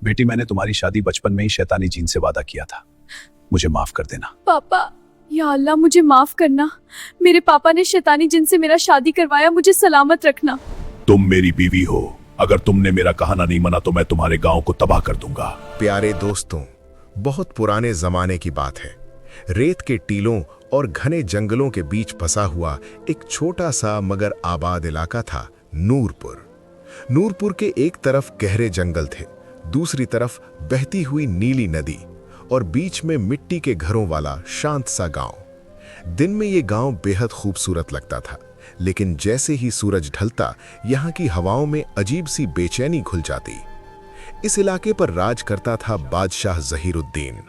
बेटी, मैंने तुम्हारी शादी बचपन में ही शैतानी जीन से वादा किया था। मुझे माफ कर देना। पापा, या अल्लाह मुझे माफ करना। मेरे पापा ने शैतानी जिन से मेरा शादी करवाया, मुझे सलामत रखना। तुम मेरी बीवी हो। अगर तुमने मेरा कहना नहीं माना तो मैं तुम्हारे गांव को तबाह कर दूंगा। प्यारे दोस्तों, बहुत पुराने जमाने की बात है। रेत के टीलों और घने जंगलों के बीच फंसा हुआ एक छोटा सा मगर आबाद इलाका था नूरपुर। नूरपुर के एक तरफ गहरे जंगल थे, दूसरी तरफ बहती हुई नीली नदी और बीच में मिट्टी के घरों वाला शांत सा गांव। दिन में ये गांव बेहद खूबसूरत लगता था, लेकिन जैसे ही सूरज ढलता यहाँ की हवाओं में अजीब सी बेचैनी घुल जाती। इस इलाके पर राज करता था बादशाह ज़हीरुद्दीन।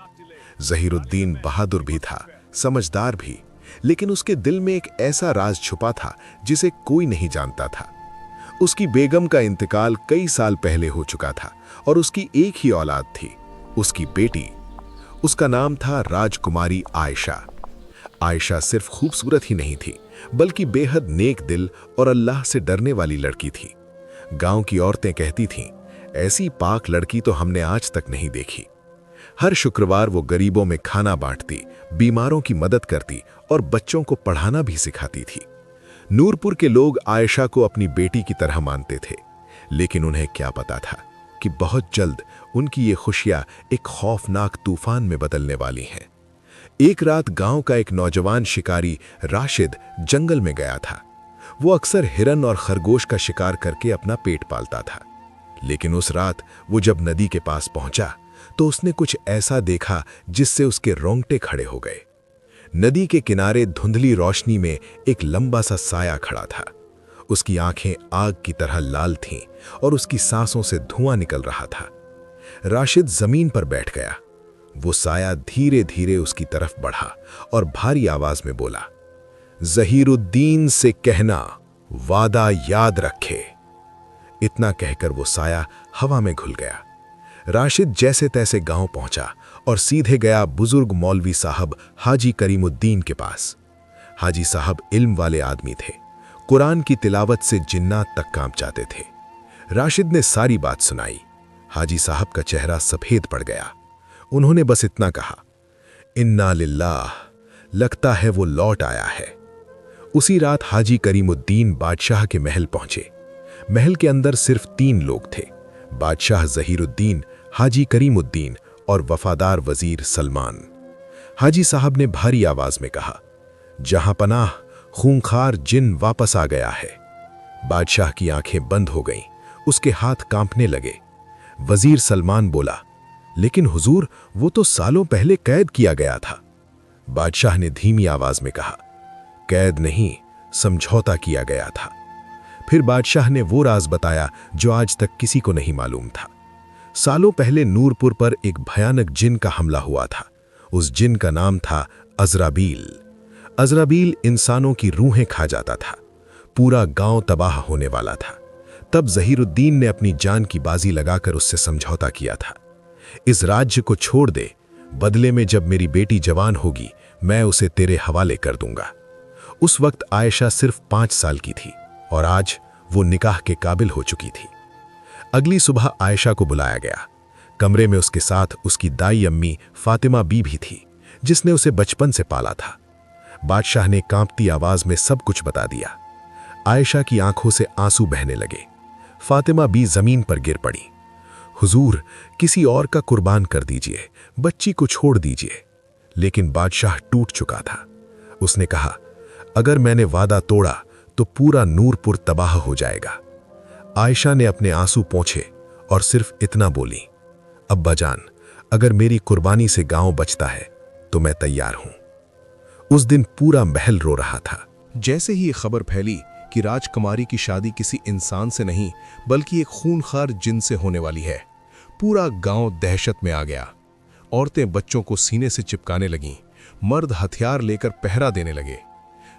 ज़हीरुद्दीन बहादुर भी था, समझदार भी, लेकिन उसके दिल में एक ऐसा राज छुपा था जिसे कोई नहीं जानता था। उसकी बेगम का इंतकाल कई साल पहले हो चुका था और उसकी एक ही औलाद थी, उसकी बेटी। उसका नाम था राजकुमारी आयशा। आयशा सिर्फ खूबसूरत ही नहीं थी, बल्कि बेहद नेक दिल और अल्लाह से डरने वाली लड़की थी। गांव की औरतें कहती थीं, ऐसी पाक लड़की तो हमने आज तक नहीं देखी। हर शुक्रवार वो गरीबों में खाना बांटती, बीमारों की मदद करती और बच्चों को पढ़ाना भी सिखाती थी। नूरपुर के लोग आयशा को अपनी बेटी की तरह मानते थे, लेकिन उन्हें क्या पता था कि बहुत जल्द उनकी ये खुशियां एक खौफनाक तूफान में बदलने वाली हैं। एक रात गांव का एक नौजवान शिकारी राशिद जंगल में गया था। वो अक्सर हिरन और खरगोश का शिकार करके अपना पेट पालता था, लेकिन उस रात वो जब नदी के पास पहुंचा तो उसने कुछ ऐसा देखा जिससे उसके रोंगटे खड़े हो गए। नदी के किनारे धुंधली रोशनी में एक लंबा सा साया खड़ा था। उसकी आंखें आग की तरह लाल थीं और उसकी सांसों से धुआं निकल रहा था। राशिद जमीन पर बैठ गया। वो साया धीरे धीरे उसकी तरफ बढ़ा और भारी आवाज में बोला, ज़हीरुद्दीन से कहना वादा याद रखे। इतना कहकर वो साया हवा में घुल गया। राशिद जैसे तैसे गांव पहुंचा और सीधे गया बुजुर्ग मौलवी साहब हाजी करीमुद्दीन के पास। हाजी साहब इल्म वाले आदमी थे, कुरान की तिलावत से जिन्नात तक कांप जाते थे। राशिद ने सारी बात सुनाई। हाजी साहब का चेहरा सफेद पड़ गया। उन्होंने बस इतना कहा, इन्ना लिल्लाह, लगता है वो लौट आया है। उसी रात हाजी करीमुद्दीन बादशाह के महल पहुंचे। महल के अंदर सिर्फ 3 लोग थे, बादशाह ज़हीरुद्दीन, हाजी करीमुद्दीन और वफादार वजीर सलमान। हाजी साहब ने भारी आवाज में कहा, जहां पनाह खूंखार जिन वापस आ गया है। बादशाह की आंखें बंद हो गईं, उसके हाथ कांपने लगे। वजीर सलमान बोला, लेकिन हुजूर, वो तो सालों पहले कैद किया गया था। बादशाह ने धीमी आवाज में कहा, कैद नहीं, समझौता किया गया था। फिर बादशाह ने वो राज बताया जो आज तक किसी को नहीं मालूम था। सालों पहले नूरपुर पर एक भयानक जिन का हमला हुआ था। उस जिन का नाम था अज़राबील। अज़राबील इंसानों की रूहें खा जाता था। पूरा गांव तबाह होने वाला था। तब ज़हीरुद्दीन ने अपनी जान की बाजी लगाकर उससे समझौता किया था, इस राज्य को छोड़ दे, बदले में जब मेरी बेटी जवान होगी मैं उसे तेरे हवाले कर दूंगा। उस वक्त आयशा सिर्फ 5 साल की थी और आज वो निकाह के काबिल हो चुकी थी। अगली सुबह आयशा को बुलाया गया। कमरे में उसके साथ उसकी दाई अम्मी फातिमा बी भी थी, जिसने उसे बचपन से पाला था। बादशाह ने कांपती आवाज में सब कुछ बता दिया। आयशा की आंखों से आंसू बहने लगे। फातिमा बी जमीन पर गिर पड़ी। हुजूर, किसी और का कुर्बान कर दीजिए, बच्ची को छोड़ दीजिए। लेकिन बादशाह टूट चुका था। उसने कहा, अगर मैंने वादा तोड़ा तो पूरा नूरपुर तबाह हो जाएगा। आयशा ने अपने आंसू पोंछे और सिर्फ इतना बोली, अब्बा जान, अगर मेरी कुर्बानी से गांव बचता है तो मैं तैयार हूं। उस दिन पूरा महल रो रहा था। जैसे ही ये खबर फैली कि राजकुमारी की शादी किसी इंसान से नहीं बल्कि एक खूनखार जिन से होने वाली है, पूरा गांव दहशत में आ गया। औरतें बच्चों को सीने से चिपकाने लगीं, मर्द हथियार लेकर पहरा देने लगे।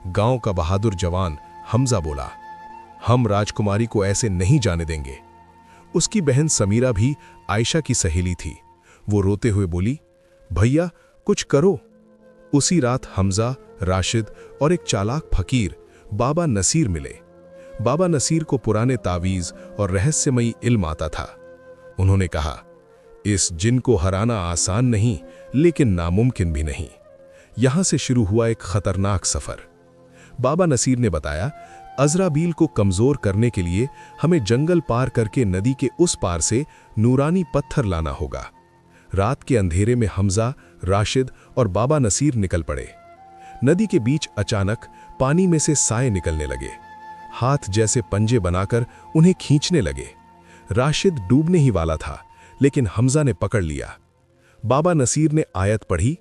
गांव का बहादुर जवान हमजा बोला, हम राजकुमारी को ऐसे नहीं जाने देंगे। उसकी बहन समीरा भी आयशा की सहेली थी। वो रोते हुए बोली, भैया कुछ करो। उसी रात हमजा, राशिद और एक चालाक फकीर बाबा नसीर मिले। बाबा नसीर को पुराने तावीज़ और रहस्यमयी इल्म आता था। उन्होंने कहा, इस जिन को हराना आसान नहीं, लेकिन नामुमकिन भी नहीं। यहां से शुरू हुआ एक खतरनाक सफर। बाबा नसीर ने बताया, अज़राबील को कमजोर करने के लिए हमें जंगल पार करके नदी के उस पार से नूरानी पत्थर लाना होगा। रात के अंधेरे में हमजा, राशिद और बाबा नसीर निकल पड़े। नदी के बीच अचानक पानी में से साए निकलने लगे, हाथ जैसे पंजे बनाकर उन्हें खींचने लगे। राशिद डूबने ही वाला था, लेकिन हमजा ने पकड़ लिया। बाबा नसीर ने आयत पढ़ी,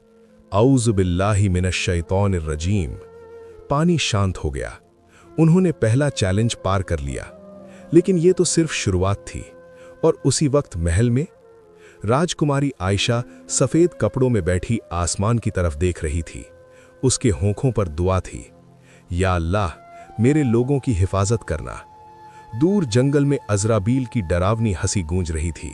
औज़ु बिल्लाहि मिनश शैतानिर रजीम। पानी शांत हो गया। उन्होंने पहला चैलेंज पार कर लिया, लेकिन यह तो सिर्फ शुरुआत थी। और उसी वक्त महल में राजकुमारी आयशा सफेद कपड़ों में बैठी आसमान की तरफ देख रही थी। उसके होंठों पर दुआ थी, या अल्लाह, मेरे लोगों की हिफाजत करना। दूर जंगल में अज़राबील की डरावनी हंसी गूंज रही थी।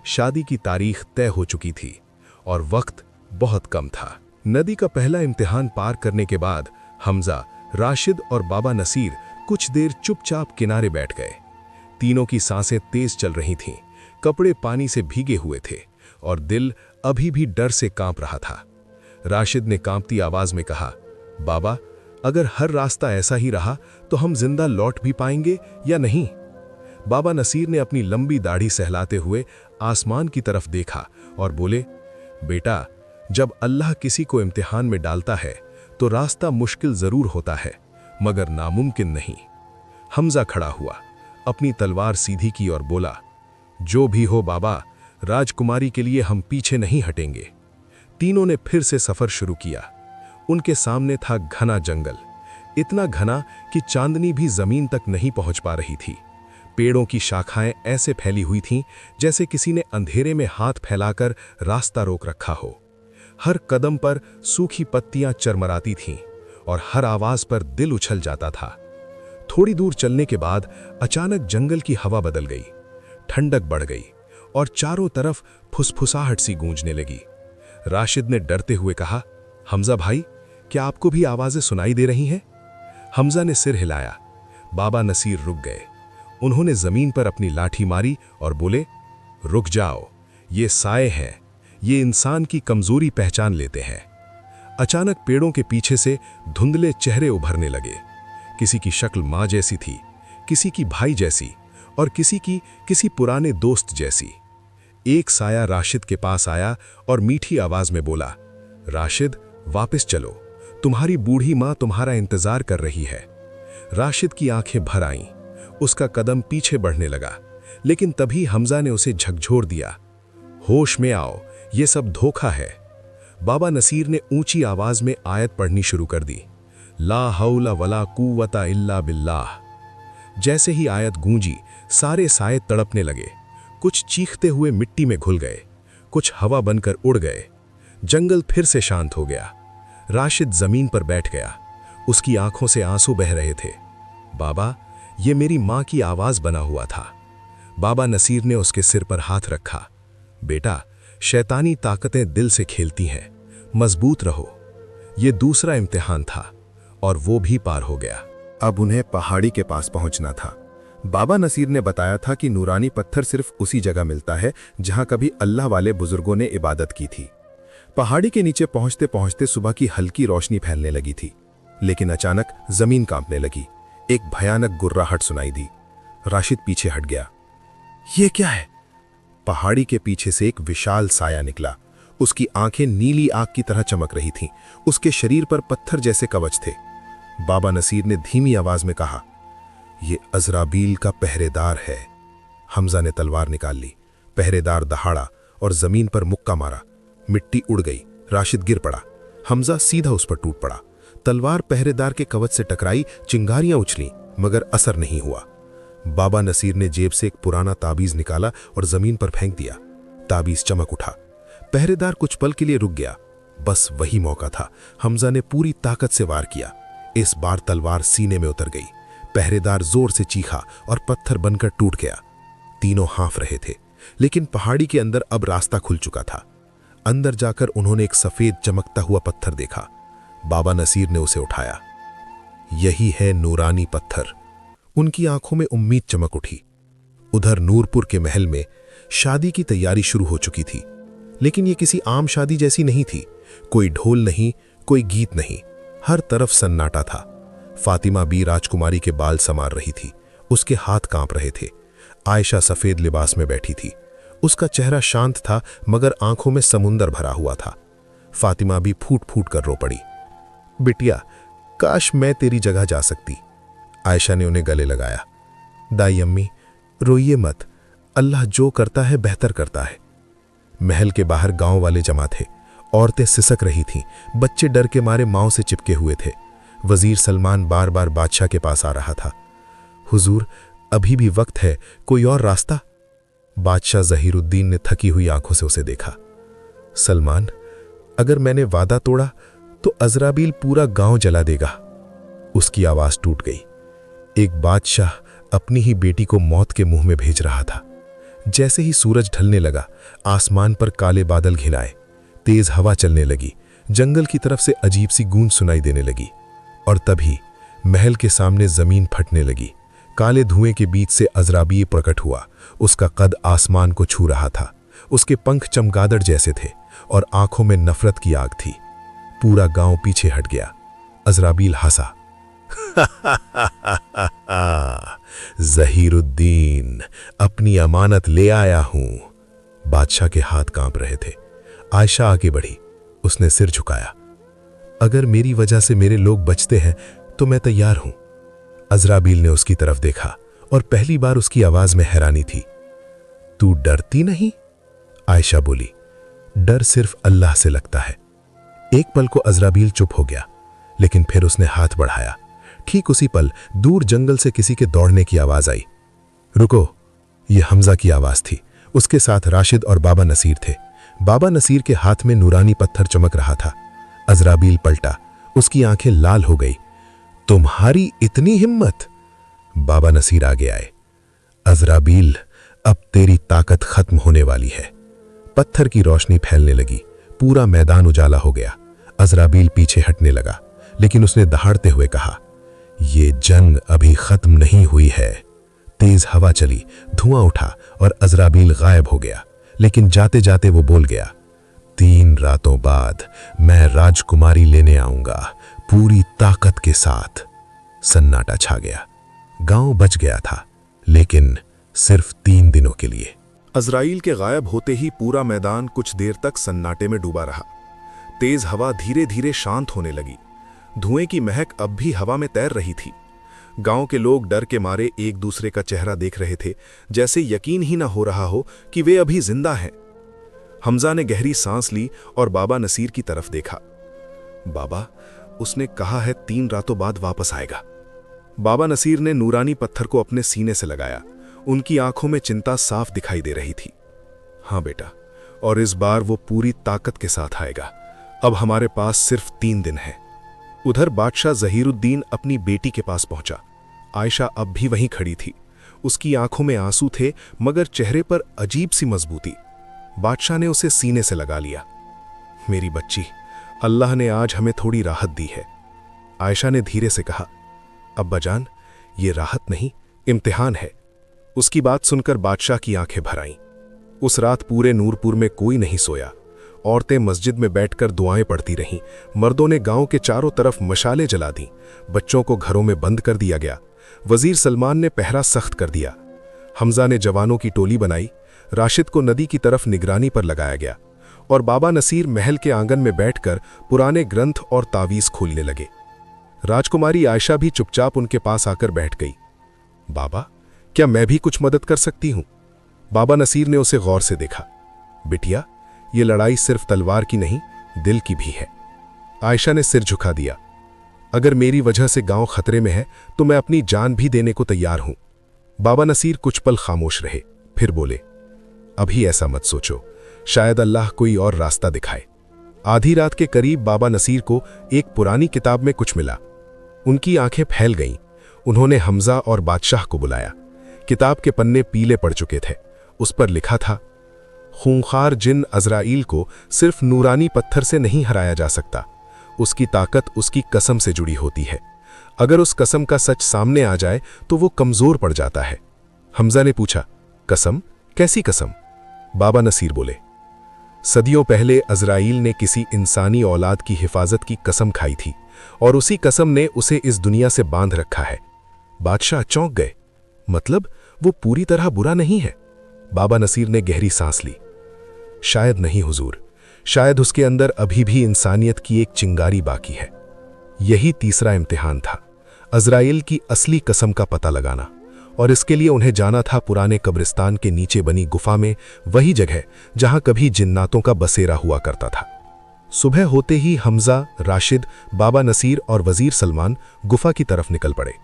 शादी की तारीख तय हो चुकी थी और वक्त बहुत कम था। नदी का पहला इम्तिहान पार करने के बाद हमजा, राशिद और बाबा नसीर कुछ देर चुपचाप किनारे बैठ गए। तीनों की सांसें तेज चल रही थीं, कपड़े पानी से भीगे हुए थे और दिल अभी भी डर से कांप रहा था। राशिद ने कांपती आवाज में कहा, बाबा, अगर हर रास्ता ऐसा ही रहा तो हम जिंदा लौट भी पाएंगे या नहीं? बाबा नसीर ने अपनी लंबी दाढ़ी सहलाते हुए आसमान की तरफ देखा और बोले, बेटा, जब अल्लाह किसी को इम्तिहान में डालता है तो रास्ता मुश्किल जरूर होता है, मगर नामुमकिन नहीं। हमजा खड़ा हुआ, अपनी तलवार सीधी की और बोला, जो भी हो बाबा, राजकुमारी के लिए हम पीछे नहीं हटेंगे। तीनों ने फिर से सफर शुरू किया। उनके सामने था घना जंगल, इतना घना कि चांदनी भी जमीन तक नहीं पहुंच पा रही थी। पेड़ों की शाखाएं ऐसे फैली हुई थीं जैसे किसी ने अंधेरे में हाथ फैलाकर रास्ता रोक रखा हो। हर कदम पर सूखी पत्तियां चरमराती थीं और हर आवाज पर दिल उछल जाता था। थोड़ी दूर चलने के बाद अचानक जंगल की हवा बदल गई, ठंडक बढ़ गई और चारों तरफ फुसफुसाहट सी गूंजने लगी। राशिद ने डरते हुए कहा, हमजा भाई, क्या आपको भी आवाजें सुनाई दे रही हैं? हमजा ने सिर हिलाया। बाबा नसीर रुक गए। उन्होंने जमीन पर अपनी लाठी मारी और बोले, रुक जाओ, ये साए हैं, ये इंसान की कमजोरी पहचान लेते हैं। अचानक पेड़ों के पीछे से धुंधले चेहरे उभरने लगे। किसी की शक्ल माँ जैसी थी, किसी की भाई जैसी और किसी की किसी पुराने दोस्त जैसी। एक साया राशिद के पास आया और मीठी आवाज में बोला, राशिद, वापस चलो, तुम्हारी बूढ़ी माँ तुम्हारा इंतजार कर रही है। राशिद की आंखें भर आईं, उसका कदम पीछे बढ़ने लगा, लेकिन तभी हमजा ने उसे झकझोर दिया, होश में आओ, ये सब धोखा है। बाबा नसीर ने ऊंची आवाज में आयत पढ़नी शुरू कर दी, ला हौला वला कुव्वता इल्ला बिल्लाह। जैसे ही आयत गूंजी, सारे साए तड़पने लगे। कुछ चीखते हुए मिट्टी में घुल गए, कुछ हवा बनकर उड़ गए। जंगल फिर से शांत हो गया। राशिद जमीन पर बैठ गया, उसकी आंखों से आंसू बह रहे थे। बाबा, ये मेरी मां की आवाज बना हुआ था। बाबा नसीर ने उसके सिर पर हाथ रखा, बेटा, शैतानी ताकतें दिल से खेलती हैं, मजबूत रहो। ये दूसरा इम्तिहान था और वो भी पार हो गया। अब उन्हें पहाड़ी के पास पहुंचना था। बाबा नसीर ने बताया था कि नूरानी पत्थर सिर्फ उसी जगह मिलता है जहां कभी अल्लाह वाले बुजुर्गों ने इबादत की थी। पहाड़ी के नीचे पहुंचते पहुंचते सुबह की हल्की रोशनी फैलने लगी थी, लेकिन अचानक जमीन कांपने लगी। एक भयानक गुर्राहट सुनाई दी। राशिद पीछे हट गया। ये क्या है? पहाड़ी के पीछे से एक विशाल साया निकला। उसकी आंखें नीली आग की तरह चमक रही थीं। उसके शरीर पर पत्थर जैसे कवच थे। बाबा नसीर ने धीमी आवाज में कहा, ये अज़राबील का पहरेदार है। हमजा ने तलवार निकाल ली। पहरेदार दहाड़ा और जमीन पर मुक्का मारा। मिट्टी उड़ गई। राशिद गिर पड़ा। हमजा सीधा उस पर टूट पड़ा। तलवार पहरेदार के कवच से टकराई, चिंगारियां उछली, मगर असर नहीं हुआ। बाबा नसीर ने जेब से एक पुराना ताबीज निकाला और जमीन पर फेंक दिया। ताबीज चमक उठा। पहरेदार कुछ पल के लिए रुक गया। बस वही मौका था। हमजा ने पूरी ताकत से वार किया। इस बार तलवार सीने में उतर गई। पहरेदार जोर से चीखा और पत्थर बनकर टूट गया। तीनों हाँफ रहे थे, लेकिन पहाड़ी के अंदर अब रास्ता खुल चुका था। अंदर जाकर उन्होंने एक सफेद चमकता हुआ पत्थर देखा। बाबा नसीर ने उसे उठाया। यही है नूरानी पत्थर। उनकी आंखों में उम्मीद चमक उठी। उधर नूरपुर के महल में शादी की तैयारी शुरू हो चुकी थी, लेकिन ये किसी आम शादी जैसी नहीं थी। कोई ढोल नहीं, कोई गीत नहीं, हर तरफ सन्नाटा था। फातिमा बी राजकुमारी के बाल संवार रही थी, उसके हाथ कांप रहे थे। आयशा सफेद लिबास में बैठी थी, उसका चेहरा शांत था मगर आंखों में समुंदर भरा हुआ था। फातिमा भी फूट फूट कर रो पड़ी। बिटिया, काश मैं तेरी जगह जा सकती। आयशा ने उन्हें गले लगाया। दाई अम्मी, रोइए मत, अल्लाह जो करता है बेहतर करता है। महल के बाहर गांव वाले जमा थे, औरतें सिसक रही थीं, बच्चे डर के मारे माओ से चिपके हुए थे। वजीर सलमान बार बार बादशाह के पास आ रहा था। हुजूर, अभी भी वक्त है, कोई और रास्ता? बादशाह जहीरुद्दीन ने थकी हुई आंखों से उसे देखा। सलमान, अगर मैंने वादा तोड़ा तो अजराबील पूरा गांव जला देगा। उसकी आवाज टूट गई। एक बादशाह अपनी ही बेटी को मौत के मुंह में भेज रहा था। जैसे ही सूरज ढलने लगा, आसमान पर काले बादल घिनाए, तेज हवा चलने लगी, जंगल की तरफ से अजीब सी गूंज सुनाई देने लगी। और तभी महल के सामने जमीन फटने लगी। काले धुएं के बीच से अजराबील प्रकट हुआ। उसका कद आसमान को छू रहा था, उसके पंख चमगादड़ जैसे थे और आंखों में नफरत की आग थी। पूरा गांव पीछे हट गया। अजराबील हंसा। जहीरुद्दीन, अपनी अमानत ले आया हूं। बादशाह के हाथ कांप रहे थे। आयशा आगे बढ़ी, उसने सिर झुकाया। अगर मेरी वजह से मेरे लोग बचते हैं तो मैं तैयार हूं। अजराबील ने उसकी तरफ देखा और पहली बार उसकी आवाज में हैरानी थी। तू डरती नहीं? आयशा बोली। डर सिर्फ अल्लाह से लगता है। एक पल को अजराबील चुप हो गया, लेकिन फिर उसने हाथ बढ़ाया। ठीक उसी पल दूर जंगल से किसी के दौड़ने की आवाज आई। रुको, यह हमजा की आवाज थी। उसके साथ राशिद और बाबा नसीर थे। बाबा नसीर के हाथ में नूरानी पत्थर चमक रहा था। अजराबील पलटा, उसकी आंखें लाल हो गई। तुम्हारी इतनी हिम्मत? बाबा नसीर आगे आए। अजराबील, अब तेरी ताकत खत्म होने वाली है। पत्थर की रोशनी फैलने लगी, पूरा मैदान उजाला हो गया। अजराबील पीछे हटने लगा, लेकिन उसने दहाड़ते हुए कहा, ये जंग अभी खत्म नहीं हुई है। तेज हवा चली, धुआं उठा और अजराबील गायब हो गया। लेकिन जाते जाते वो बोल गया, 3 रातों बाद मैं राजकुमारी लेने आऊंगा, पूरी ताकत के साथ। सन्नाटा छा गया। गांव बच गया था, लेकिन सिर्फ 3 दिनों के लिए। अजराइल के गायब होते ही पूरा मैदान कुछ देर तक सन्नाटे में डूबा रहा। तेज हवा धीरे धीरे शांत होने लगी। धुएं की महक अब भी हवा में तैर रही थी। गांव के लोग डर के मारे एक दूसरे का चेहरा देख रहे थे, जैसे यकीन ही ना हो रहा हो कि वे अभी जिंदा हैं। हमजा ने गहरी सांस ली और बाबा नसीर की तरफ देखा। बाबा, उसने कहा है 3 रातों बाद वापस आएगा। बाबा नसीर ने नूरानी पत्थर को अपने सीने से लगाया। उनकी आंखों में चिंता साफ दिखाई दे रही थी। हाँ बेटा, और इस बार वो पूरी ताकत के साथ आएगा। अब हमारे पास सिर्फ 3 दिन है। उधर बादशाह जहीरुद्दीन अपनी बेटी के पास पहुंचा। आयशा अब भी वहीं खड़ी थी। उसकी आंखों में आंसू थे, मगर चेहरे पर अजीब सी मजबूती। बादशाह ने उसे सीने से लगा लिया। मेरी बच्ची, अल्लाह ने आज हमें थोड़ी राहत दी है। आयशा ने धीरे से कहा, अब्बाजान, ये राहत नहीं, इम्तिहान है। उसकी बात सुनकर बादशाह की आंखें भर आईं। उस रात पूरे नूरपुर में कोई नहीं सोया। औरतें मस्जिद में बैठकर दुआएं पढ़ती रहीं। मर्दों ने गांव के चारों तरफ मशालें जला दी। बच्चों को घरों में बंद कर दिया गया। वजीर सलमान ने पहरा सख्त कर दिया। हमजा ने जवानों की टोली बनाई। राशिद को नदी की तरफ निगरानी पर लगाया गया और बाबा नसीर महल के आंगन में बैठकर पुराने ग्रंथ और तावीज खोलने लगे। राजकुमारी आयशा भी चुपचाप उनके पास आकर बैठ गई। बाबा, क्या मैं भी कुछ मदद कर सकती हूं? बाबा नसीर ने उसे गौर से देखा। बिटिया, ये लड़ाई सिर्फ तलवार की नहीं, दिल की भी है। आयशा ने सिर झुका दिया। अगर मेरी वजह से गांव खतरे में है तो मैं अपनी जान भी देने को तैयार हूं। बाबा नसीर कुछ पल खामोश रहे, फिर बोले, अभी ऐसा मत सोचो, शायद अल्लाह कोई और रास्ता दिखाए। आधी रात के करीब बाबा नसीर को एक पुरानी किताब में कुछ मिला। उनकी आंखें फैल गईं। उन्होंने हमजा और बादशाह को बुलाया। किताब के पन्ने पीले पड़ चुके थे। उस पर लिखा था, खूंखार जिन अजराइल को सिर्फ नूरानी पत्थर से नहीं हराया जा सकता। उसकी ताकत उसकी कसम से जुड़ी होती है। अगर उस कसम का सच सामने आ जाए तो वो कमजोर पड़ जाता है। हमजा ने पूछा, कसम? कैसी कसम? बाबा नसीर बोले, सदियों पहले अज़राइल ने किसी इंसानी औलाद की हिफाजत की कसम खाई थी और उसी कसम ने उसे इस दुनिया से बांध रखा है। बादशाह चौंक गए। मतलब वो पूरी तरह बुरा नहीं है? बाबा नसीर ने गहरी सांस ली। शायद नहीं हुजूर, शायद उसके अंदर अभी भी इंसानियत की एक चिंगारी बाकी है। यही तीसरा इम्तिहान था, अज़राइल की असली कसम का पता लगाना, और इसके लिए उन्हें जाना था पुराने कब्रिस्तान के नीचे बनी गुफा में, वही जगह जहां कभी जिन्नातों का बसेरा हुआ करता था। सुबह होते ही हमजा, राशिद, बाबा नसीर और वजीर सलमान गुफा की तरफ निकल पड़े।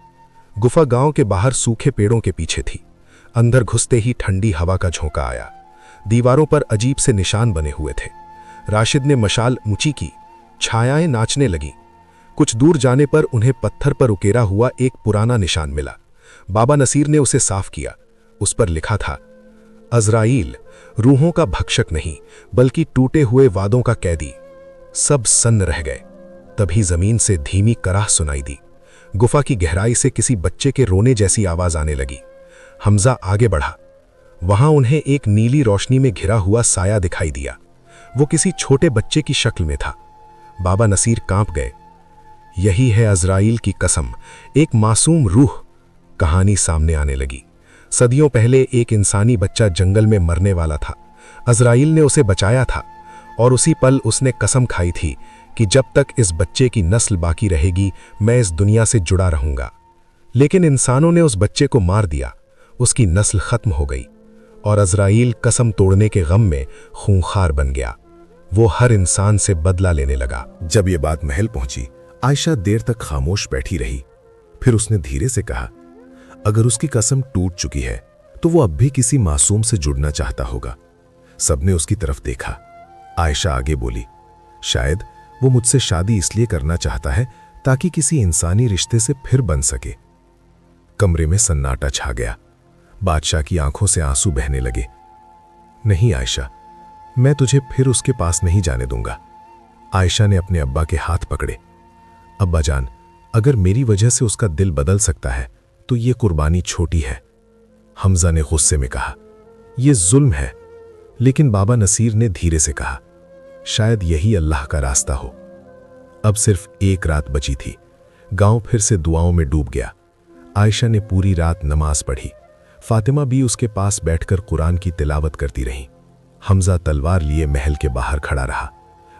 गुफा गांव के बाहर सूखे पेड़ों के पीछे थी। अंदर घुसते ही ठंडी हवा का झोंका आया। दीवारों पर अजीब से निशान बने हुए थे। राशिद ने मशाल ऊंची की, छायाएं नाचने लगीं। कुछ दूर जाने पर उन्हें पत्थर पर उकेरा हुआ एक पुराना निशान मिला। बाबा नसीर ने उसे साफ किया। उस पर लिखा था, अज़राइल रूहों का भक्षक नहीं बल्कि टूटे हुए वादों का कैदी। सब सन्न रह गए। तभी जमीन से धीमी कराह सुनाई दी। गुफा की गहराई से किसी बच्चे के रोने जैसी आवाज आने लगी। हमजा आगे बढ़ा। वहां उन्हें एक नीली रोशनी में घिरा हुआ साया दिखाई दिया। वो किसी छोटे बच्चे की शक्ल में था। बाबा नसीर कांप गए। यही है अज़राइल की कसम, एक मासूम रूह। कहानी सामने आने लगी। सदियों पहले एक इंसानी बच्चा जंगल में मरने वाला था। अज़राइल ने उसे बचाया था और उसी पल उसने कसम खाई थी कि जब तक इस बच्चे की नस्ल बाकी रहेगी मैं इस दुनिया से जुड़ा रहूंगा। लेकिन इंसानों ने उस बच्चे को मार दिया। उसकी नस्ल खत्म हो गई और अज़राइल कसम तोड़ने के गम में खूंखार बन गया। वो हर इंसान से बदला लेने लगा। जब ये बात महल पहुंची, आयशा देर तक खामोश बैठी रही। फिर उसने धीरे से कहा, अगर उसकी कसम टूट चुकी है तो वो अब भी किसी मासूम से जुड़ना चाहता होगा। सबने उसकी तरफ देखा। आयशा आगे बोली, शायद वो मुझसे शादी इसलिए करना चाहता है ताकि किसी इंसानी रिश्ते से फिर बन सके। कमरे में सन्नाटा छा गया। बादशाह की आंखों से आंसू बहने लगे। नहीं आयशा, मैं तुझे फिर उसके पास नहीं जाने दूंगा। आयशा ने अपने अब्बा के हाथ पकड़े। अब्बा जान, अगर मेरी वजह से उसका दिल बदल सकता है तो ये कुर्बानी छोटी है। हमजा ने गुस्से में कहा, यह जुल्म है। लेकिन बाबा नसीर ने धीरे से कहा, शायद यही अल्लाह का रास्ता हो। अब सिर्फ एक रात बची थी। गांव फिर से दुआओं में डूब गया। आयशा ने पूरी रात नमाज पढ़ी। फातिमा भी उसके पास बैठकर कुरान की तिलावत करती रही। हमजा तलवार लिए महल के बाहर खड़ा रहा।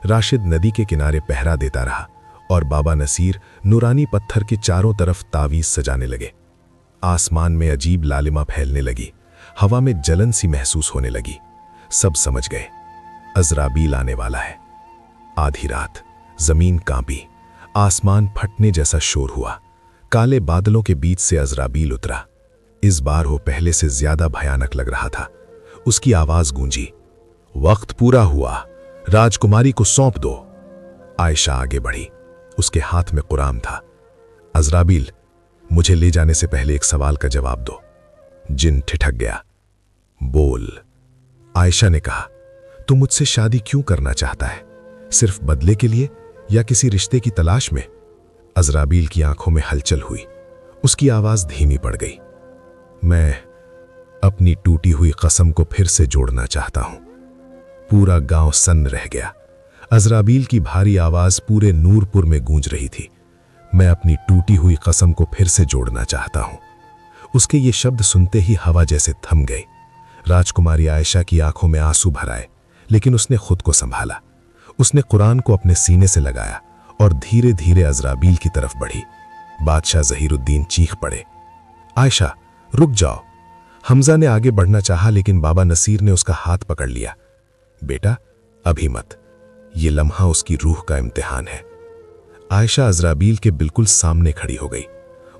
राशिद नदी के किनारे पहरा देता रहा और बाबा नसीर नूरानी पत्थर के चारों तरफ तावीज सजाने लगे। आसमान में अजीब लालिमा फैलने लगी। हवा में जलन सी महसूस होने लगी। सब समझ गए, अज़राबील आने वाला है। आधी रात जमीन कांपी। आसमान फटने जैसा शोर हुआ। काले बादलों के बीच से अज़राबील उतरा। इस बार वो पहले से ज्यादा भयानक लग रहा था। उसकी आवाज गूंजी, वक्त पूरा हुआ, राजकुमारी को सौंप दो। आयशा आगे बढ़ी। उसके हाथ में कुरान था। अज़राबील, मुझे ले जाने से पहले एक सवाल का जवाब दो। जिन ठिठक गया। बोल। आयशा ने कहा, तू मुझसे शादी क्यों करना चाहता है? सिर्फ बदले के लिए या किसी रिश्ते की तलाश में? अज़राबील की आंखों में हलचल हुई। उसकी आवाज धीमी पड़ गई। मैं अपनी टूटी हुई कसम को फिर से जोड़ना चाहता हूं। पूरा गांव सन्न रह गया। अज़राबील की भारी आवाज पूरे नूरपुर में गूंज रही थी। मैं अपनी टूटी हुई कसम को फिर से जोड़ना चाहता हूं। उसके ये शब्द सुनते ही हवा जैसे थम गई। राजकुमारी आयशा की आंखों में आंसू भर आए, लेकिन उसने खुद को संभाला। उसने कुरान को अपने सीने से लगाया और धीरे धीरे अज़राबील की तरफ बढ़ी। बादशाह ज़हीरुद्दीन चीख पड़े, आयशा रुक जाओ। हमजा ने आगे बढ़ना चाहा, लेकिन बाबा नसीर ने उसका हाथ पकड़ लिया। बेटा, अभी मत। ये लम्हा उसकी रूह का इम्तिहान है। आयशा अज़राबील के बिल्कुल सामने खड़ी हो गई।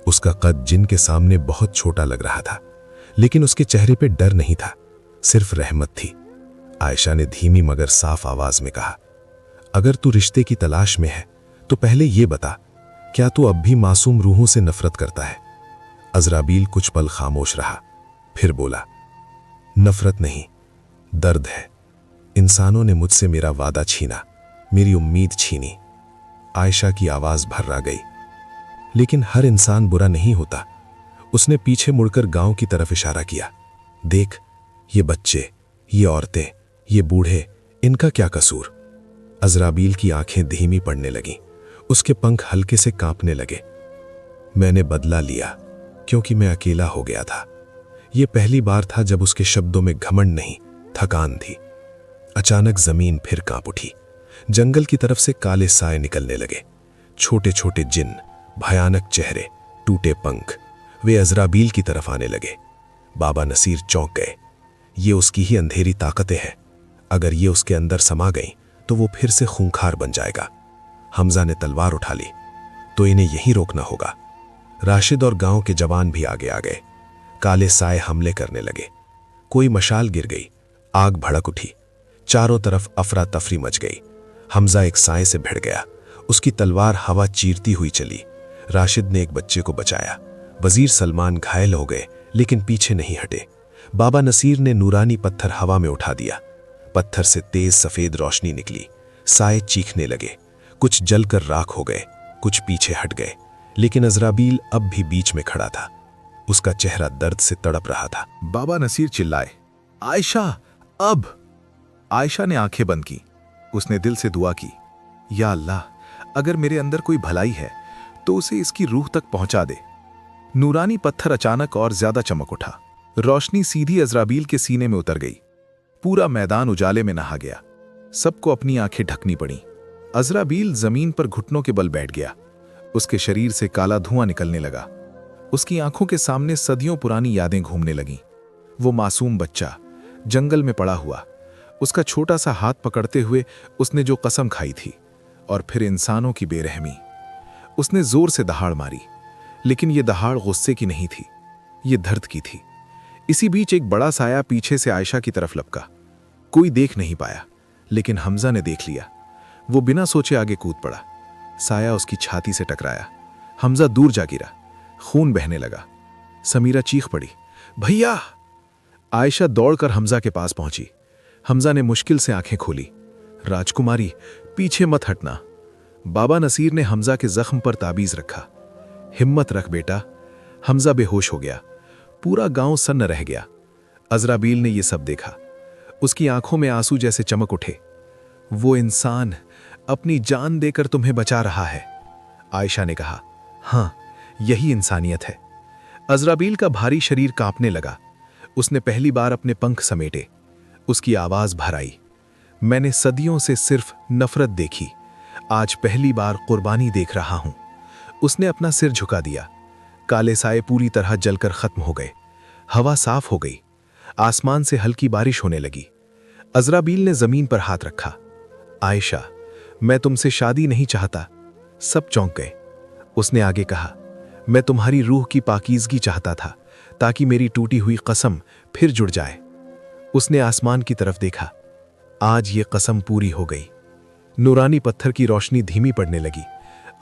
उसका कद जिन के सामने बहुत छोटा लग रहा था, लेकिन उसके चेहरे पे डर नहीं था, सिर्फ रहमत थी। आयशा ने धीमी मगर साफ आवाज में कहा, अगर तू रिश्ते की तलाश में है तो पहले ये बता, क्या तू अब भी मासूम रूहों से नफरत करता है? अज़राबील कुछ पल खामोश रहा, फिर बोला, नफरत नहीं, दर्द है। इंसानों ने मुझसे मेरा वादा छीना, मेरी उम्मीद छीनी। आयशा की आवाज भर्रा गई। लेकिन हर इंसान बुरा नहीं होता। उसने पीछे मुड़कर गांव की तरफ इशारा किया। देख, ये बच्चे, ये औरतें, ये बूढ़े, इनका क्या कसूर? अजराबील की आंखें धीमी पड़ने लगीं, उसके पंख हल्के से कांपने लगे। मैंने बदला लिया क्योंकि मैं अकेला हो गया था। ये पहली बार था जब उसके शब्दों में घमंड नहीं, थकान थी। अचानक जमीन फिर कांप उठी। जंगल की तरफ से काले साए निकलने लगे, छोटे छोटे जिन, भयानक चेहरे, टूटे पंख। वे अजराबील की तरफ आने लगे। बाबा नसीर चौंक गए। ये उसकी ही अंधेरी ताकतें हैं। अगर ये उसके अंदर समा गई तो वो फिर से खूंखार बन जाएगा। हमजा ने तलवार उठा ली। तो इन्हें यहीं रोकना होगा। राशिद और गांव के जवान भी आगे आ गए। काले साए हमले करने लगे। कोई मशाल गिर गई, आग भड़क उठी। चारों तरफ अफरा तफरी मच गई। हमजा एक साए से भिड़ गया। उसकी तलवार हवा चीरती हुई चली। राशिद ने एक बच्चे को बचाया। वजीर सलमान घायल हो गए लेकिन पीछे नहीं हटे। बाबा नसीर ने नूरानी पत्थर हवा में उठा दिया। पत्थर से तेज सफेद रोशनी निकली। साए चीखने लगे। कुछ जलकर राख हो गए, कुछ पीछे हट गए। लेकिन अजराबील अब भी बीच में खड़ा था। उसका चेहरा दर्द से तड़प रहा था। बाबा नसीर चिल्लाए, आयशा, अब! आयशा ने आंखें बंद की। उसने दिल से दुआ की, या अल्लाह, अगर मेरे अंदर कोई भलाई है तो उसे इसकी रूह तक पहुंचा दे। नूरानी पत्थर अचानक और ज्यादा चमक उठा। रोशनी सीधी अजराबील के सीने में उतर गई। पूरा मैदान उजाले में नहा गया। सबको अपनी आंखें ढकनी पड़ी। अजराबील जमीन पर घुटनों के बल बैठ गया। उसके शरीर से काला धुआं निकलने लगा। उसकी आंखों के सामने सदियों पुरानी यादें घूमने लगीं। वो मासूम बच्चा, जंगल में पड़ा हुआ, उसका छोटा सा हाथ पकड़ते हुए उसने जो कसम खाई थी, और फिर इंसानों की बेरहमी। उसने जोर से दहाड़ मारी, लेकिन ये दहाड़ गुस्से की नहीं थी, ये दर्द की थी। इसी बीच एक बड़ा साया पीछे से आयशा की तरफ लपका। कोई देख नहीं पाया, लेकिन हमजा ने देख लिया। वो बिना सोचे आगे कूद पड़ा। साया उसकी छाती से टकराया। हमजा दूर जा गिरा। खून बहने लगा। समीरा चीख पड़ी, भैया! आयशा दौड़कर हमजा के पास पहुंची। हमजा ने मुश्किल से आंखें खोली। राजकुमारी, पीछे मत हटना। बाबा नसीर ने हमजा के जख्म पर ताबीज रखा। हिम्मत रख बेटा। हमजा बेहोश हो गया। पूरा गांव सन्न रह गया। अजराबील ने यह सब देखा। उसकी आंखों में आंसू जैसे चमक उठे। वो इंसान अपनी जान देकर तुम्हें बचा रहा है, आयशा ने कहा। हां, यही इंसानियत है। अजराबील का भारी शरीर कांपने लगा। उसने पहली बार अपने पंख समेटे। उसकी आवाज भर आई, मैंने सदियों से सिर्फ नफरत देखी, आज पहली बार कुर्बानी देख रहा हूं। उसने अपना सिर झुका दिया। काले साए पूरी तरह जलकर खत्म हो गए। हवा साफ हो गई। आसमान से हल्की बारिश होने लगी। अजराबील ने जमीन पर हाथ रखा। आयशा, मैं तुमसे शादी नहीं चाहता। सब चौंक गए। उसने आगे कहा, मैं तुम्हारी रूह की पाकीज़गी चाहता था, ताकि मेरी टूटी हुई कसम फिर जुड़ जाए। उसने आसमान की तरफ देखा। आज ये कसम पूरी हो गई। नूरानी पत्थर की रोशनी धीमी पड़ने लगी।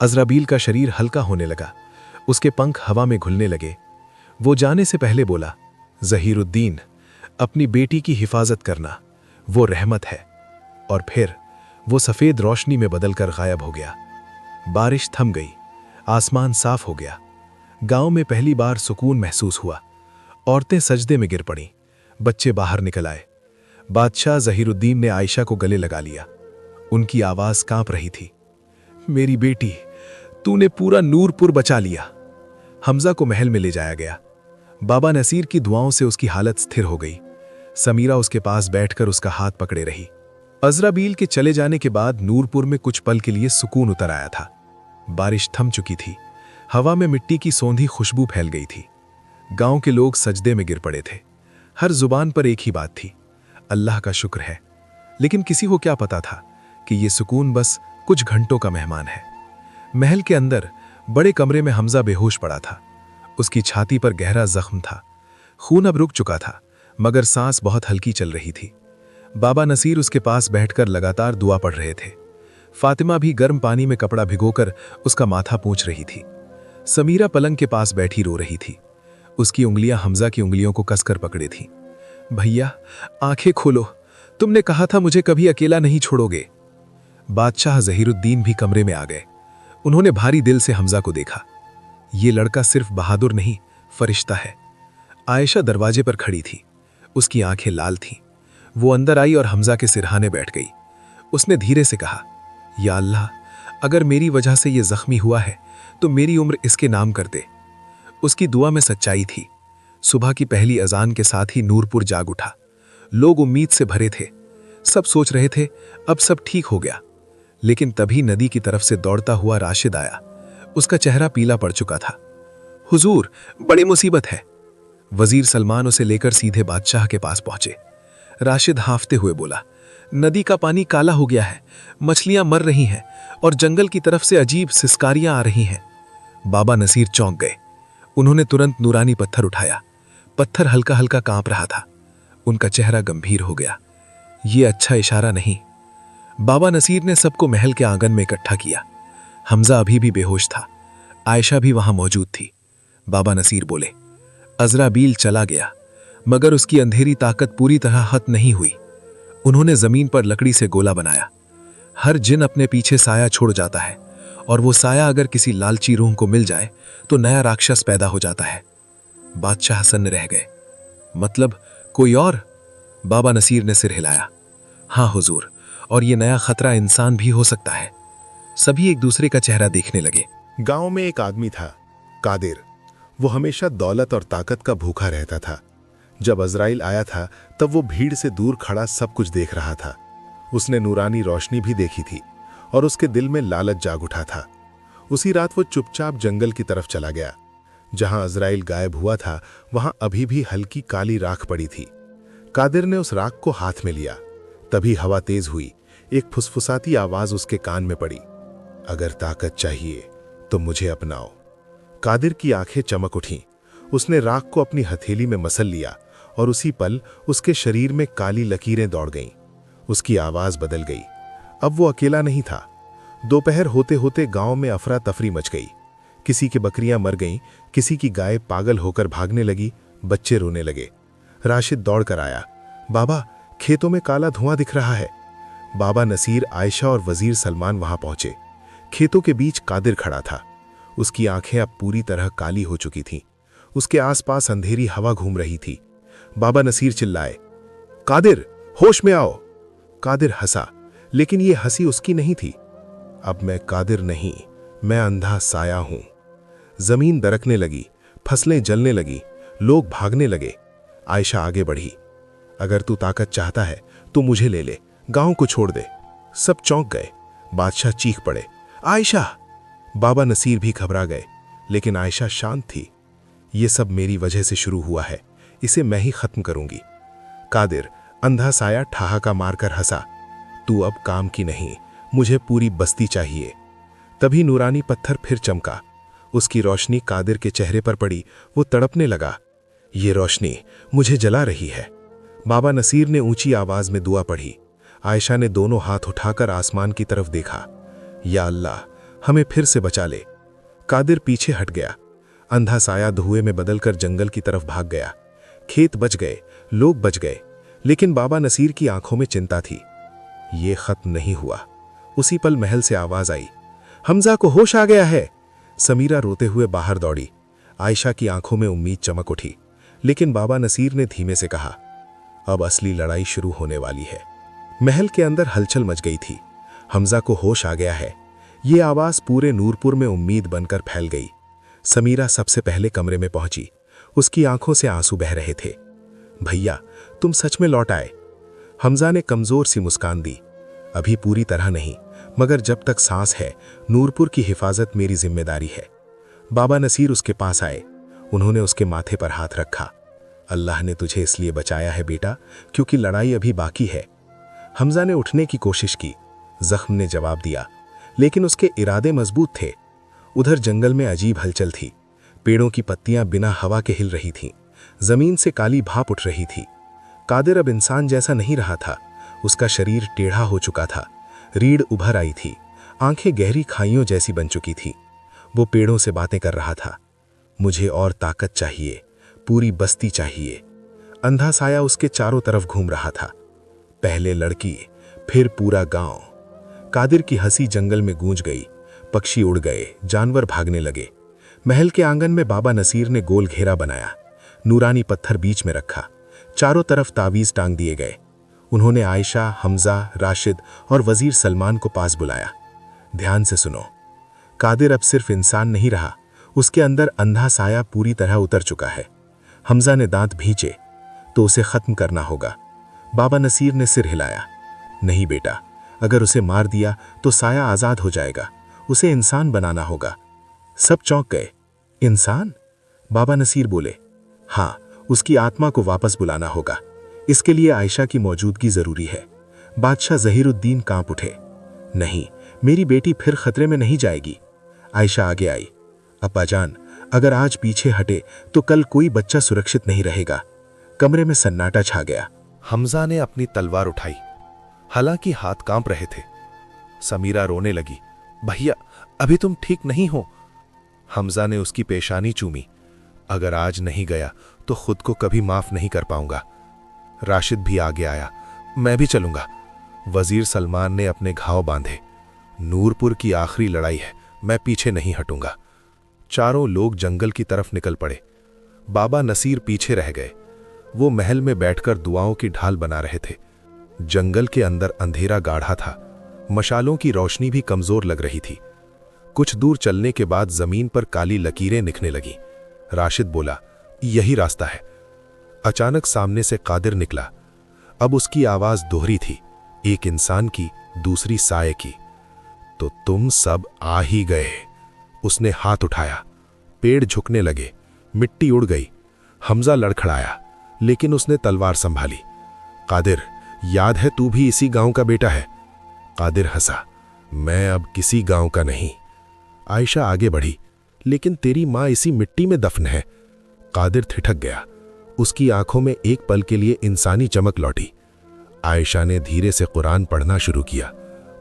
अजराबील का शरीर हल्का होने लगा। उसके पंख हवा में घुलने लगे। वो जाने से पहले बोला, ज़हीरुद्दीन, अपनी बेटी की हिफाजत करना, वो रहमत है। और फिर वो सफेद रोशनी में बदलकर गायब हो गया। बारिश थम गई। आसमान साफ हो गया। गांव में पहली बार सुकून महसूस हुआ। औरतें सजदे में गिर पड़ीं। बच्चे बाहर निकल आए। बादशाह ज़हीरुद्दीन ने आयशा को गले लगा लिया। उनकी आवाज कांप रही थी, मेरी बेटी, तूने पूरा नूरपुर बचा लिया। हमजा को महल में ले जाया गया। बाबा नसीर की दुआओं से उसकी हालत स्थिर हो गई। समीरा उसके पास बैठकर उसका हाथ पकड़े रही। अजराबील के चले जाने के बाद नूरपुर में कुछ पल के लिए सुकून उतर आया था। बारिश थम चुकी थी। हवा में मिट्टी की सौंधी खुशबू फैल गई थी। गांव के लोग सजदे में गिर पड़े थे। हर जुबान पर एक ही बात थी, अल्लाह का शुक्र है। लेकिन किसी को क्या पता था कि यह सुकून बस कुछ घंटों का मेहमान है। महल के अंदर बड़े कमरे में हमजा बेहोश पड़ा था। उसकी छाती पर गहरा जख्म था। खून अब रुक चुका था, मगर सांस बहुत हल्की चल रही थी। बाबा नसीर उसके पास बैठकर लगातार दुआ पढ़ रहे थे। फातिमा भी गर्म पानी में कपड़ा भिगोकर उसका माथा पोंछ रही थी। समीरा पलंग के पास बैठी रो रही थी। उसकी उंगलियां हमजा की उंगलियों को कसकर पकड़े थी। भैया, आंखें खोलो, तुमने कहा था मुझे कभी अकेला नहीं छोड़ोगे। बादशाह ज़हीरुद्दीन भी कमरे में आ गए। उन्होंने भारी दिल से हमजा को देखा। ये लड़का सिर्फ बहादुर नहीं, फरिश्ता है। आयशा दरवाजे पर खड़ी थी। उसकी आंखें लाल थीं। वो अंदर आई और हमजा के सिरहाने बैठ गई। उसने धीरे से कहा, या अल्लाह, अगर मेरी वजह से ये जख्मी हुआ है तो मेरी उम्र इसके नाम कर दे। उसकी दुआ में सच्चाई थी। सुबह की पहली अजान के साथ ही नूरपुर जाग उठा। लोग उम्मीद से भरे थे। सब सोच रहे थे अब सब ठीक हो गया। लेकिन तभी नदी की तरफ से दौड़ता हुआ राशिद आया। उसका चेहरा पीला पड़ चुका था। हुजूर, बड़ी मुसीबत है। वजीर सलमान उसे लेकर सीधे बादशाह के पास पहुंचे। राशिद हांफते हुए बोला, नदी का पानी काला हो गया है, मछलियां मर रही हैं और जंगल की तरफ से अजीब सिसकारियां आ रही हैं। बाबा नसीर चौंक गए। उन्होंने तुरंत नूरानी पत्थर उठाया। पत्थर हल्का हल्का कांप रहा था। उनका चेहरा गंभीर हो गया। ये अच्छा इशारा नहीं। बाबा नसीर ने सबको महल के आंगन में इकट्ठा किया। हमजा अभी भी बेहोश था। आयशा भी वहां मौजूद थी। बाबा नसीर बोले, अजराबील चला गया, मगर उसकी अंधेरी ताकत पूरी तरह खत्म नहीं हुई। उन्होंने जमीन पर लकड़ी से गोला बनाया। हर जिन अपने पीछे साया छोड़ जाता है, और वो साया अगर किसी लालची रूह को मिल जाए तो नया राक्षस पैदा हो जाता है। बादशाह सन्न रह गए। मतलब कोई और? बाबा नसीर ने सिर हिलाया। हाँ हुजूर, और ये नया खतरा इंसान भी हो सकता है। सभी एक दूसरे का चेहरा देखने लगे। गांव में एक आदमी था, कादिर। वो हमेशा दौलत और ताकत का भूखा रहता था। जब अजराइल आया था तब वो भीड़ से दूर खड़ा सब कुछ देख रहा था। उसने नूरानी रोशनी भी देखी थी और उसके दिल में लालच जाग उठा था। उसी रात वो चुपचाप जंगल की तरफ चला गया। जहां अजराइल गायब हुआ था वहां अभी भी हल्की काली राख पड़ी थी। कादिर ने उस राख को हाथ में लिया। तभी हवा तेज हुई। एक फुसफुसाती आवाज उसके कान में पड़ी, अगर ताकत चाहिए तो मुझे अपनाओ। कादिर की आंखें चमक उठीं। उसने राख को अपनी हथेली में मसल लिया और उसी पल उसके शरीर में काली लकीरें दौड़ गईं। उसकी आवाज बदल गई। अब वो अकेला नहीं था। दोपहर होते होते गांव में अफरा तफरी मच गई। किसी की बकरियां मर गईं, किसी की गाय पागल होकर भागने लगी, बच्चे रोने लगे। राशिद दौड़कर आया। बाबा, खेतों में काला धुआं दिख रहा है। बाबा नसीर, आयशा और वजीर सलमान वहां पहुंचे। खेतों के बीच कादिर खड़ा था। उसकी आंखें अब पूरी तरह काली हो चुकी थीं। उसके आसपास अंधेरी हवा घूम रही थी। बाबा नसीर चिल्लाए, कादिर, होश में आओ। कादिर हंसा, लेकिन यह हंसी उसकी नहीं थी। अब मैं कादिर नहीं, मैं अंधा साया हूं। जमीन दरकने लगी, फसलें जलने लगी, लोग भागने लगे। आयशा आगे बढ़ी। अगर तू ताकत चाहता है तो मुझे ले ले, गांव को छोड़ दे। सब चौंक गए। बादशाह चीख पड़े, आयशा! बाबा नसीर भी घबरा गए, लेकिन आयशा शांत थी। ये सब मेरी वजह से शुरू हुआ है, इसे मैं ही खत्म करूंगी। कादिर, अंधा साया ठहाका मारकर हंसा, तू अब काम की नहीं, मुझे पूरी बस्ती चाहिए। तभी नूरानी पत्थर फिर चमका। उसकी रोशनी कादिर के चेहरे पर पड़ी। वो तड़पने लगा, ये रोशनी मुझे जला रही है। बाबा नसीर ने ऊंची आवाज में दुआ पढ़ी। आयशा ने दोनों हाथ उठाकर आसमान की तरफ देखा, या अल्लाह, हमें फिर से बचा ले। कादिर पीछे हट गया। अंधा साया धुएं में बदलकर जंगल की तरफ भाग गया। खेत बच गए, लोग बच गए, लेकिन बाबा नसीर की आंखों में चिंता थी। ये खत्म नहीं हुआ। उसी पल महल से आवाज आई, हमजा को होश आ गया है। समीरा रोते हुए बाहर दौड़ी। आयशा की आंखों में उम्मीद चमक उठी, लेकिन बाबा नसीर ने धीमे से कहा, अब असली लड़ाई शुरू होने वाली है। महल के अंदर हलचल मच गई थी। हमजा को होश आ गया है। ये आवाज पूरे नूरपुर में उम्मीद बनकर फैल गई। समीरा सबसे पहले कमरे में पहुंची। उसकी आंखों से आंसू बह रहे थे। भैया, तुम सच में लौट आए। हमजा ने कमजोर सी मुस्कान दी, अभी पूरी तरह नहीं, मगर जब तक सांस है नूरपुर की हिफाजत मेरी जिम्मेदारी है। बाबा नसीर उसके पास आए। उन्होंने उसके माथे पर हाथ रखा। अल्लाह ने तुझे इसलिए बचाया है बेटा, क्योंकि लड़ाई अभी बाकी है। हमजा ने उठने की कोशिश की। जख्म ने जवाब दिया, लेकिन उसके इरादे मजबूत थे। उधर जंगल में अजीब हलचल थी। पेड़ों की पत्तियां बिना हवा के हिल रही थीं। जमीन से काली भाप उठ रही थी। कादिर अब इंसान जैसा नहीं रहा था। उसका शरीर टेढ़ा हो चुका था। रीढ़ उभर आई थी। आंखें गहरी खाइयों जैसी बन चुकी थी। वो पेड़ों से बातें कर रहा था, मुझे और ताकत चाहिए, पूरी बस्ती चाहिए। अंधा साया उसके चारों तरफ घूम रहा था। पहले लड़की, फिर पूरा गांव। कादिर की हंसी जंगल में गूंज गई। पक्षी उड़ गए, जानवर भागने लगे। महल के आंगन में बाबा नसीर ने गोल घेरा बनाया। नूरानी पत्थर बीच में रखा। चारों तरफ तावीज टांग दिए गए। उन्होंने आयशा, हमजा, राशिद और वजीर सलमान को पास बुलाया। ध्यान से सुनो, कादिर अब सिर्फ इंसान नहीं रहा, उसके अंदर अंधा साया पूरी तरह उतर चुका है। हमजा ने दांत भींचे, तो उसे खत्म करना होगा। बाबा नसीर ने सिर हिलाया। नहीं बेटा, अगर उसे मार दिया तो साया आजाद हो जाएगा, उसे इंसान बनाना होगा। सब चौंक गए। इंसान? बाबा नसीर बोले, हाँ, उसकी आत्मा को वापस बुलाना होगा। इसके लिए आयशा की मौजूदगी जरूरी है। बादशाह जहीरुद्दीन कांप उठे। नहीं, मेरी बेटी फिर खतरे में नहीं जाएगी। आयशा आगे आई। अब्बाजान, अगर आज पीछे हटे तो कल कोई बच्चा सुरक्षित नहीं रहेगा। कमरे में सन्नाटा छा गया। हमजा ने अपनी तलवार उठाई, हालांकि हाथ कांप रहे थे। समीरा रोने लगी, भैया अभी तुम ठीक नहीं हो। हमजा ने उसकी पेशानी चूमी। अगर आज नहीं गया तो खुद को कभी माफ नहीं कर पाऊंगा। राशिद भी आगे आया, मैं भी चलूंगा। वजीर सलमान ने अपने घाव बांधे। नूरपुर की आखिरी लड़ाई है, मैं पीछे नहीं हटूंगा। चारों लोग जंगल की तरफ निकल पड़े। बाबा नसीर पीछे रह गए। वो महल में बैठकर दुआओं की ढाल बना रहे थे। जंगल के अंदर अंधेरा गाढ़ा था, मशालों की रोशनी भी कमजोर लग रही थी। कुछ दूर चलने के बाद जमीन पर काली लकीरें निकलने लगी। राशिद बोला, यही रास्ता है। अचानक सामने से कादिर निकला। अब उसकी आवाज दोहरी थी, एक इंसान की, दूसरी साये की। तो तुम सब आ ही गए। उसने हाथ उठाया, पेड़ झुकने लगे, मिट्टी उड़ गई। हमजा लड़खड़ाया, लेकिन उसने तलवार संभाली। कादिर, याद है तू भी इसी गांव का बेटा है? कादिर हंसा, मैं अब किसी गांव का नहीं। आयशा आगे बढ़ी, लेकिन तेरी मां इसी मिट्टी में दफन है। कादिर ठिठक गया। उसकी आंखों में एक पल के लिए इंसानी चमक लौटी। आयशा ने धीरे से कुरान पढ़ना शुरू किया।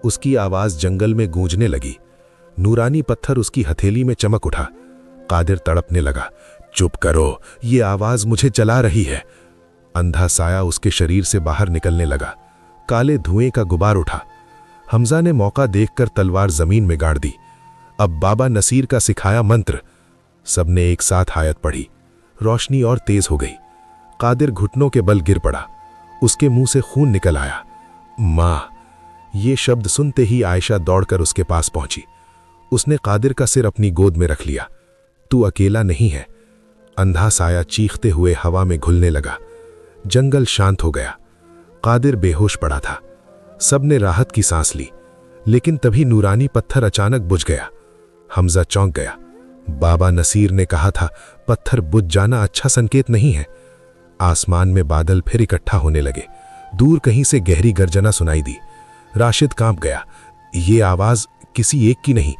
उसकी आवाज जंगल में गूंजने लगी। नूरानी पत्थर उसकी हथेली में चमक उठा। कादिर तड़पने लगा, चुप करो, ये आवाज मुझे जला रही है। अंधा साया उसके शरीर से बाहर निकलने लगा। काले धुएं का गुबार उठा। हमजा ने मौका देखकर तलवार जमीन में गाड़ दी। अब बाबा नसीर का सिखाया मंत्र। सबने एक साथ आयत पढ़ी। रोशनी और तेज हो गई। कादिर घुटनों के बल गिर पड़ा। उसके मुंह से खून निकल आया। मां! ये शब्द सुनते ही आयशा दौड़कर उसके पास पहुंची। उसने कादिर का सिर अपनी गोद में रख लिया। तू अकेला नहीं है। अंधा साया चीखते हुए हवा में घुलने लगा। जंगल शांत हो गया। कादिर बेहोश पड़ा था। सबने राहत की सांस ली, लेकिन तभी नूरानी पत्थर अचानक बुझ गया। हमजा चौंक गया। बाबा नसीर ने कहा था, पत्थर बुझ जाना अच्छा संकेत नहीं है। आसमान में बादल फिर इकट्ठा होने लगे। दूर कहीं से गहरी गर्जना सुनाई दी। राशिद कांप गया। ये आवाज किसी एक की नहीं।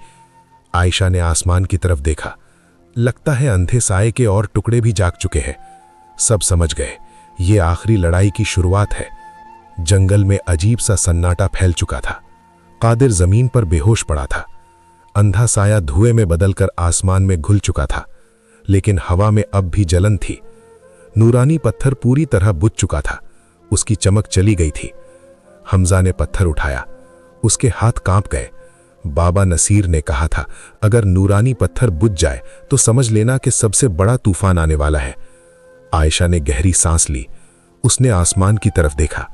आयशा ने आसमान की तरफ देखा। लगता है अंधे साये के और टुकड़े भी जाग चुके हैं। सब समझ गए, ये आखिरी लड़ाई की शुरुआत है। जंगल में अजीब सा सन्नाटा फैल चुका था। कादिर जमीन पर बेहोश पड़ा था। अंधा साया धुएं में बदलकर आसमान में घुल चुका था, लेकिन हवा में अब भी जलन थी। नूरानी पत्थर पूरी तरह बुझ चुका था। उसकी चमक चली गई थी। हमजा ने पत्थर उठाया। उसके हाथ कांप गए। बाबा नसीर ने कहा था, अगर नूरानी पत्थर बुझ जाए तो समझ लेना कि सबसे बड़ा तूफान आने वाला है। आयशा ने गहरी सांस ली। उसने आसमान की तरफ देखा।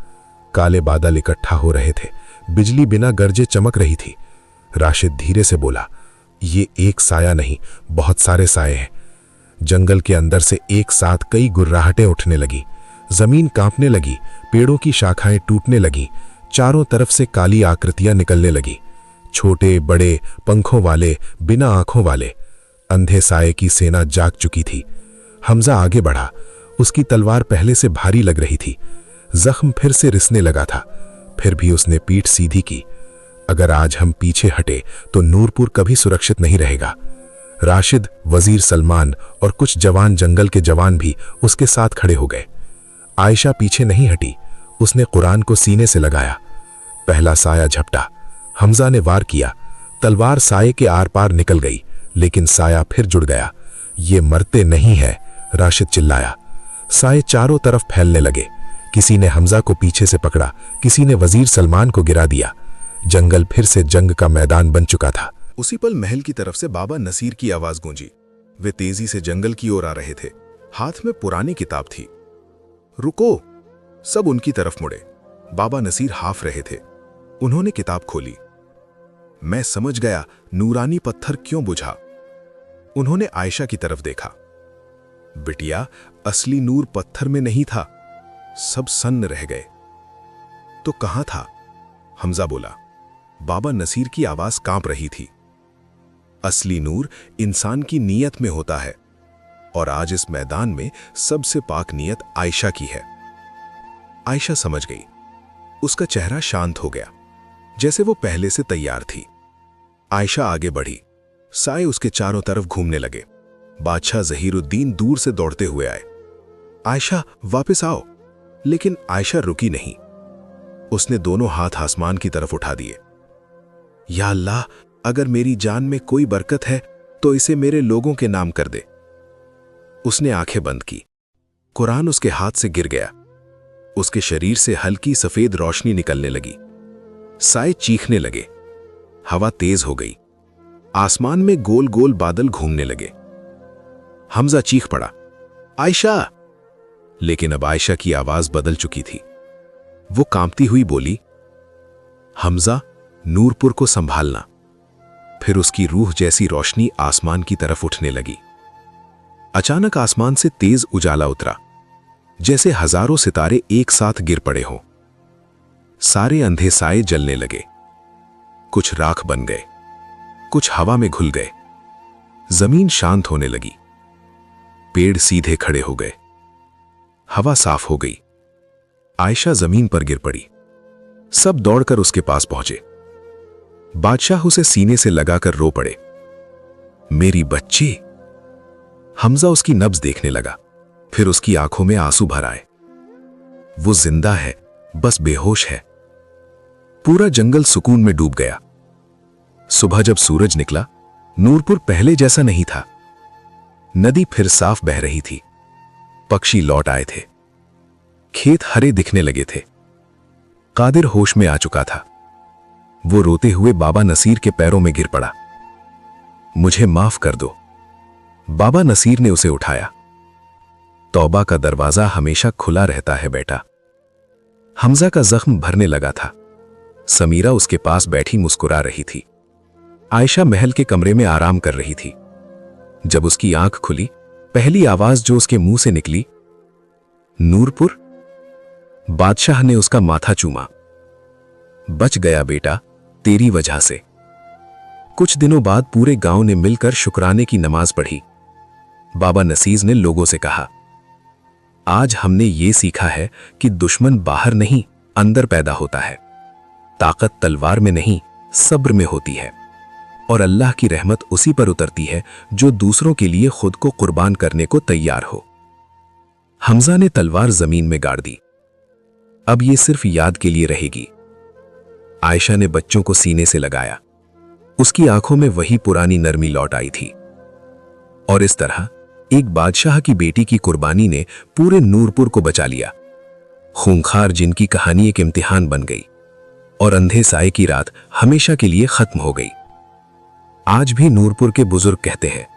काले बादल इकट्ठा हो रहे थे। बिजली बिना गरजे चमक रही थी। राशिद धीरे से बोला, ये एक साया नहीं, बहुत सारे साए हैं। जंगल के अंदर से एक साथ कई गुर्राहटें उठने लगी। जमीन कांपने लगी। पेड़ों की शाखाएं टूटने लगी। चारों तरफ से काली आकृतियां निकलने लगी। छोटे बड़े, पंखों वाले, बिना आंखों वाले। अंधे साये की सेना जाग चुकी थी। हमजा आगे बढ़ा। उसकी तलवार पहले से भारी लग रही थी। जख्म फिर से रिसने लगा था। फिर भी उसने पीठ सीधी की। अगर आज हम पीछे हटे तो नूरपुर कभी सुरक्षित नहीं रहेगा। राशिद, वजीर सलमान और कुछ जवान जंगल के जवान भी उसके साथ खड़े हो गए। आयशा पीछे नहीं हटी। उसने कुरान को सीने से लगाया। पहला साया झपटा। हमजा ने वार किया। तलवार साये के आर पार निकल गई, लेकिन साया फिर जुड़ गया। ये मरते नहीं है, राशिद चिल्लाया। साये चारों तरफ फैलने लगे। किसी ने हमजा को पीछे से पकड़ा, किसी ने वजीर सलमान को गिरा दिया। जंगल फिर से जंग का मैदान बन चुका था। उसी पल महल की तरफ से बाबा नसीर की आवाज गूंजी। वे तेजी से जंगल की ओर आ रहे थे। हाथ में पुरानी किताब थी। रुको! सब उनकी तरफ मुड़े। बाबा नसीर हाफ रहे थे। उन्होंने किताब खोली। मैं समझ गया नूरानी पत्थर क्यों बुझा। उन्होंने आयशा की तरफ देखा। बिटिया, असली नूर पत्थर में नहीं था। सब सन्न रह गए। तो कहां था? हमजा बोला। बाबा नसीर की आवाज कांप रही थी। असली नूर इंसान की नीयत में होता है, और आज इस मैदान में सबसे पाक नीयत आयशा की है। आयशा समझ गई। उसका चेहरा शांत हो गया, जैसे वो पहले से तैयार थी। आयशा आगे बढ़ी। साए उसके चारों तरफ घूमने लगे। बादशाह ज़हीरुद्दीन दूर से दौड़ते हुए आए। आयशा, वापस आओ। लेकिन आयशा रुकी नहीं। उसने दोनों हाथ आसमान की तरफ उठा दिए। या अल्लाह, अगर मेरी जान में कोई बरकत है तो इसे मेरे लोगों के नाम कर दे। उसने आंखें बंद की। कुरान उसके हाथ से गिर गया। उसके शरीर से हल्की सफेद रोशनी निकलने लगी। साए चीखने लगे। हवा तेज हो गई। आसमान में गोल गोल बादल घूमने लगे। हमजा चीख पड़ा, आयशा! लेकिन अब आयशा की आवाज बदल चुकी थी। वो कांपती हुई बोली, हमजा, नूरपुर को संभालना। फिर उसकी रूह जैसी रोशनी आसमान की तरफ उठने लगी। अचानक आसमान से तेज उजाला उतरा, जैसे हजारों सितारे एक साथ गिर पड़े हों। सारे अंधे साए जलने लगे। कुछ राख बन गए, कुछ हवा में घुल गए। जमीन शांत होने लगी। पेड़ सीधे खड़े हो गए। हवा साफ हो गई। आयशा जमीन पर गिर पड़ी। सब दौड़कर उसके पास पहुंचे। बादशाह उसे सीने से लगाकर रो पड़े। मेरी बच्ची! हमजा उसकी नब्ज देखने लगा। फिर उसकी आंखों में आंसू भर आए। वो जिंदा है, बस बेहोश है। पूरा जंगल सुकून में डूब गया। सुबह जब सूरज निकला, नूरपुर पहले जैसा नहीं था। नदी फिर साफ बह रही थी। पक्षी लौट आए थे। खेत हरे दिखने लगे थे। कादिर होश में आ चुका था। वो रोते हुए बाबा नसीर के पैरों में गिर पड़ा। मुझे माफ कर दो। बाबा नसीर ने उसे उठाया। तौबा का दरवाजा हमेशा खुला रहता है बेटा। हमजा का जख्म भरने लगा था। समीरा उसके पास बैठी मुस्कुरा रही थी। आयशा महल के कमरे में आराम कर रही थी। जब उसकी आंख खुली, पहली आवाज जो उसके मुंह से निकली, नूरपुर। बादशाह ने उसका माथा चूमा। बच गया बेटा, तेरी वजह से। कुछ दिनों बाद पूरे गांव ने मिलकर शुक्राने की नमाज पढ़ी। बाबा नसीर ने लोगों से कहा, आज हमने ये सीखा है कि दुश्मन बाहर नहीं, अंदर पैदा होता है। ताकत तलवार में नहीं, सब्र में होती है। और अल्लाह की रहमत उसी पर उतरती है जो दूसरों के लिए खुद को कुर्बान करने को तैयार हो। हमजा ने तलवार जमीन में गाड़ दी। अब ये सिर्फ याद के लिए रहेगी। आयशा ने बच्चों को सीने से लगाया। उसकी आंखों में वही पुरानी नरमी लौट आई थी। और इस तरह एक बादशाह की बेटी की कुर्बानी ने पूरे नूरपुर को बचा लिया। खूंखार जिनकी कहानी एक इम्तिहान बन गई, और अंधे साए की रात हमेशा के लिए खत्म हो गई। आज भी नूरपुर के बुजुर्ग कहते हैं,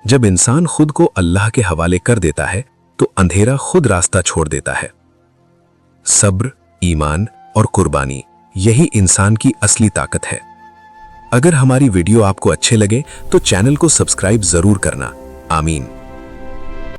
जब इंसान खुद को अल्लाह के हवाले कर देता है तो अंधेरा खुद रास्ता छोड़ देता है। सब्र, ईमान और कुर्बानी, यही इंसान की असली ताकत है। अगर हमारी वीडियो आपको अच्छे लगे तो चैनल को सब्सक्राइब जरूर करना। आमीन।